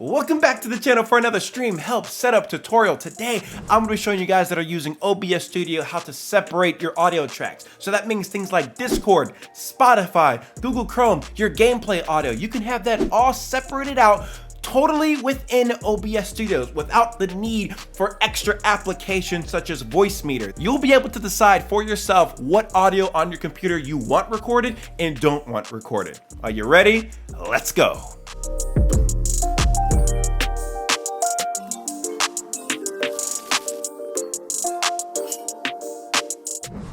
Welcome back to the channel for another stream help setup tutorial. Today, I'm going to be showing you guys that are using OBS Studio how to separate your audio tracks. So that means things like Discord, Spotify, Google Chrome, your gameplay audio. You can have that all separated out totally within OBS Studios without the need for extra applications such as Voicemeeter. You'll be able to decide for yourself what audio on your computer you want recorded and don't want recorded. Are you ready? Let's go.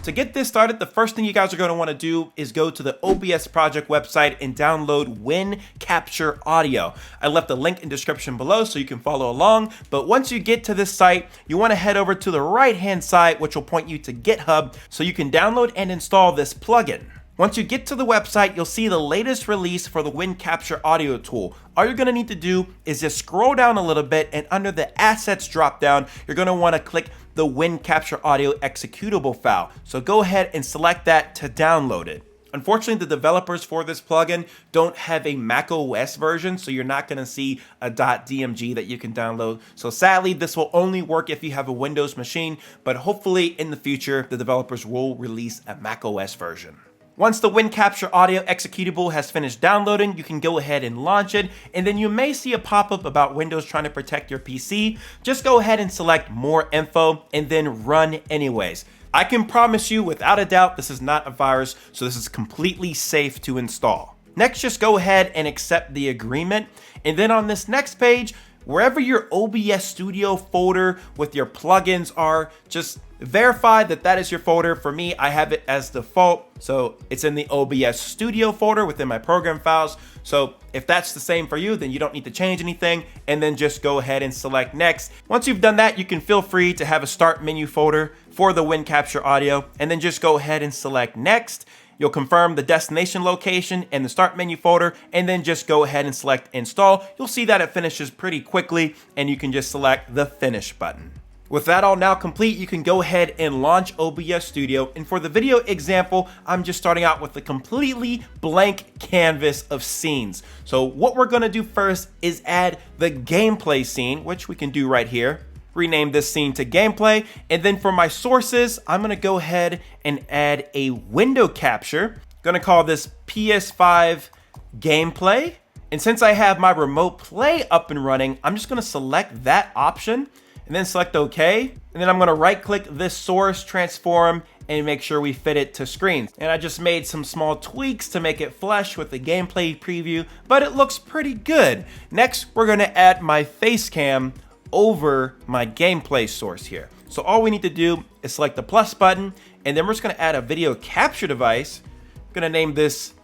To get this started, the first thing you guys are going to want to do is go to the OBS project website and download Win Capture Audio. I left a link in the description below so you can follow along, but once you get to this site, you want to head over to the right-hand side, which will point you to GitHub, so you can download and install this plugin. Once you get to the website, you'll see the latest release for the Win Capture Audio tool. All you're gonna need to do is just scroll down a little bit, and under the Assets dropdown, you're gonna wanna click the Win Capture Audio executable file. So go ahead and select that to download it. Unfortunately, the developers for this plugin don't have a macOS version, so you're not gonna see a .dmg that you can download. So sadly, this will only work if you have a Windows machine, but hopefully in the future, the developers will release a macOS version. Once the Win Capture Audio executable has finished downloading, you can go ahead and launch it, and then you may see a pop-up about Windows trying to protect your PC. Just go ahead and select More Info, and then Run anyways. I can promise you, without a doubt, this is not a virus, so this is completely safe to install. Next, just go ahead and accept the agreement, and then on this next page, wherever your OBS Studio folder with your plugins are, just verify that that is your folder. For me, I have it as default, so it's in the OBS Studio folder within my program files. So if that's the same for you, then you don't need to change anything, and then just go ahead and select next. Once you've done that, you can feel free to have a start menu folder for the Win Capture Audio, and then just go ahead and select next. You'll confirm the destination location and the start menu folder, and then just go ahead and select install. You'll see that it finishes pretty quickly, and you can just select the finish button. With that all now complete, you can go ahead and launch OBS Studio. And for the video example, I'm just starting out with a completely blank canvas of scenes. So what we're gonna do first is add the gameplay scene, which we can do right here. Rename this scene to gameplay. And then for my sources, I'm gonna go ahead and add a window capture. Gonna call this PS5 gameplay. And since I have my remote play up and running, I'm just gonna select that option and then select OK. And then I'm gonna right click this source, transform, and make sure we fit it to screen. And I just made some small tweaks to make it flush with the gameplay preview, but it looks pretty good. Next, we're gonna add my face cam over my gameplay source here. So all we need to do is select the plus button, and then we're just gonna add a video capture device. I'm gonna name this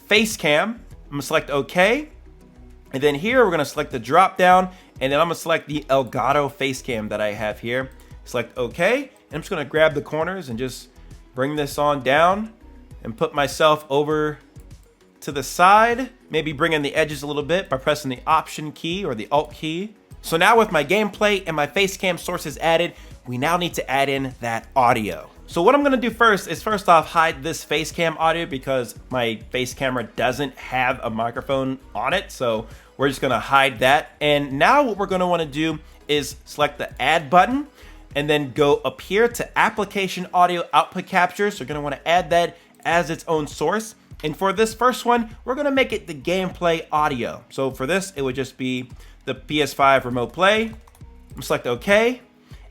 face cam. I'm gonna select OK. And then here we're gonna select the drop down, and then I'm gonna select the Elgato face cam that I have here. Select OK, and I'm just gonna grab the corners and just bring this on down and put myself over to the side. Maybe bring in the edges a little bit by pressing the Option key or the Alt key. So now with my gameplay and my face cam sources added, we now need to add in that audio. So what I'm gonna do first is first off hide this face cam audio because my face camera doesn't have a microphone on it. So we're just gonna hide that. And now what we're gonna wanna do is select the add button and then go up here to application audio output capture. So you're gonna wanna add that as its own source. And for this first one, we're gonna make it the gameplay audio. So for this, it would just be the PS5 remote play. I'm select OK.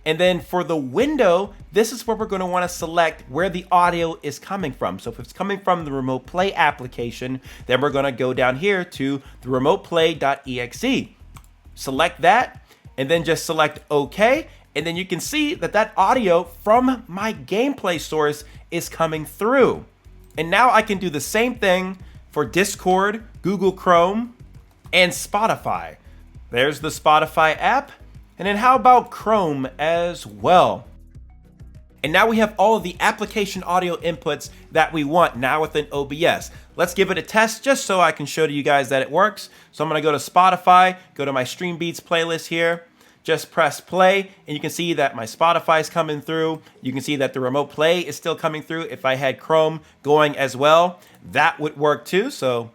And then for the window, this is where we're gonna wanna select where the audio is coming from. So if it's coming from the remote play application, then we're gonna go down here to the remoteplay.exe. Select that, and then just select OK. And then you can see that that audio from my gameplay source is coming through. And now I can do the same thing for Discord, Google Chrome, and Spotify. There's the Spotify app. And then how about Chrome as well? And now we have all of the application audio inputs that we want now within OBS. Let's give it a test just so I can show to you guys that it works. So I'm gonna go to Spotify, go to my Stream Beats playlist here, just press play, and you can see that my Spotify is coming through. You can see that the remote play is still coming through. If I had Chrome going as well, that would work too. So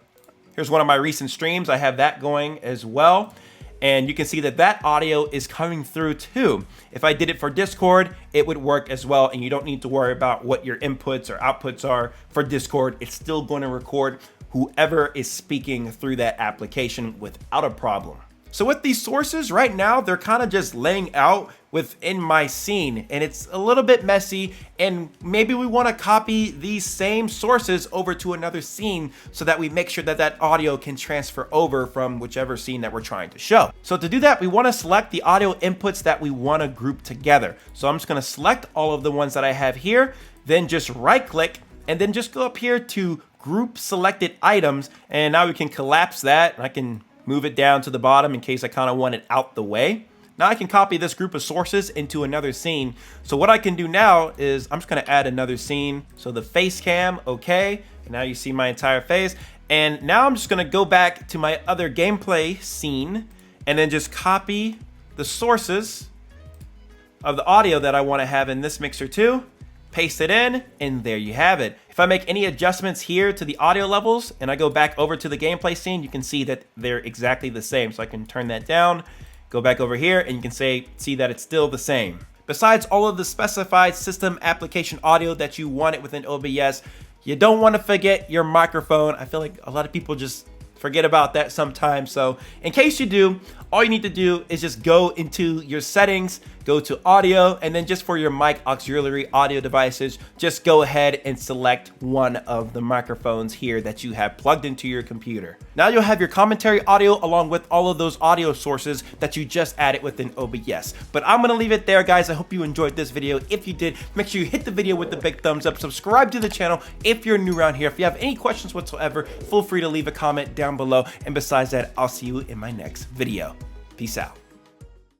here's one of my recent streams. I have that going as well. and you can see that that audio is coming through too. If I did it for Discord, it would work as well, and you don't need to worry about what your inputs or outputs are for Discord. It's still going to record whoever is speaking through that application without a problem. So with these sources right now, they're kind of just laying out within my scene, and it's a little bit messy, and maybe we want to copy these same sources over to another scene so that we make sure that that audio can transfer over from whichever scene that we're trying to show. So to do that, we want to select the audio inputs that we want to group together. So I'm just going to select all of the ones that I have here, then just right click, and then just go up here to group selected items, and now we can collapse that, and I can move it down to the bottom in case I kind of want it out the way. Now I can copy this group of sources into another scene. So what I can do now is I'm just going to add another scene. So the face cam, okay. And now you see my entire face. And now I'm just going to go back to my other gameplay scene and then just copy the sources of the audio that I want to have in this mixer too. Paste it in, and there you have it. If I make any adjustments here to the audio levels and I go back over to the gameplay scene, you can see that they're exactly the same. So I can turn that down, go back over here, and you can see that it's still the same. Besides all of the specified system application audio that you wanted within OBS, you don't want to forget your microphone. I feel like a lot of people just forget about that sometimes. So in case you do, all you need to do is just go into your settings, go to audio, and then just for your mic auxiliary audio devices, just go ahead and select one of the microphones here that you have plugged into your computer. Now you'll have your commentary audio along with all of those audio sources that you just added within OBS. But I'm gonna leave it there, guys. I hope you enjoyed this video. If you did, make sure you hit the video with the big thumbs up, subscribe to the channel if you're new around here. If you have any questions whatsoever, feel free to leave a comment down below. And besides that, I'll see you in my next video. Peace out.